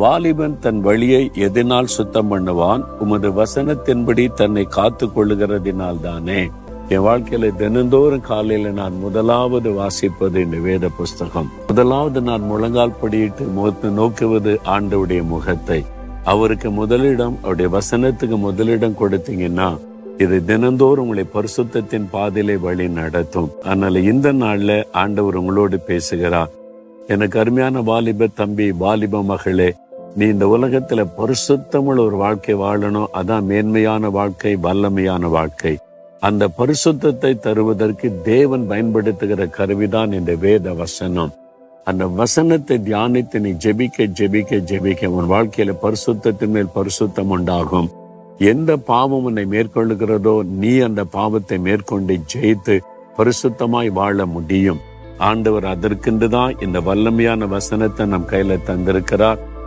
வாலிபன் தன் வழியை எதனால் சுத்தம் பண்ணுவான்? உமது வசனத்தின்படி தன்னை காத்து கொள்ளுகிறதினால் தானே. என் வாழ்க்கையில தினந்தோறும் காலையில நான் முதலாவது வாசிப்பது இந்த வேத புஸ்தகம். முதலாவது நான் முழங்கால் படியிட்டு நோக்குவது ஆண்டவருடைய முகத்தை. அவருக்கு முதலிடம், அவருடைய வசனத்துக்கு முதலிடம் கொடுத்தீங்கன்னா இது தினந்தோறும் உங்களை பரிசுத்தத்தின் பாதையிலே வழி நடத்தும். அதனால இந்த நாள்ல ஆண்டவர் உங்களோடு பேசுகிறார். எனக்கு அருமையான வாலிப தம்பி, வாலிப மகளே, நீ இந்த உலகத்துல பரிசுத்தமுள்ள ஒரு வாழ்க்கை வாழணும். அதான் மேன்மையான வாழ்க்கை, வல்லமையான வாழ்க்கை. அந்த பரிசுத்தத்தை தருவதற்கு தேவன் பயன்படுத்துகிற கருவிதான் இந்த வேத வசனம். அந்த வசனத்தை தியானித்து நீ ஜெபிக்க ஜெபிக்க ஜெபிக்க உன் வாழ்க்கையில பரிசுத்தத்தின் மேல் பரிசுத்தம் உண்டாகும். எந்த பாவம் உன்னை மேற்கொள்ளுகிறதோ நீ அந்த பாவத்தை மேற்கொண்டு ஜெயித்து பரிசுத்தமாய் வாழ முடியும். ஆண்டவர் அதற்கென்றுதான் இந்த வல்லமையான வசனத்தை நம் கையில தந்திருக்கிறார்.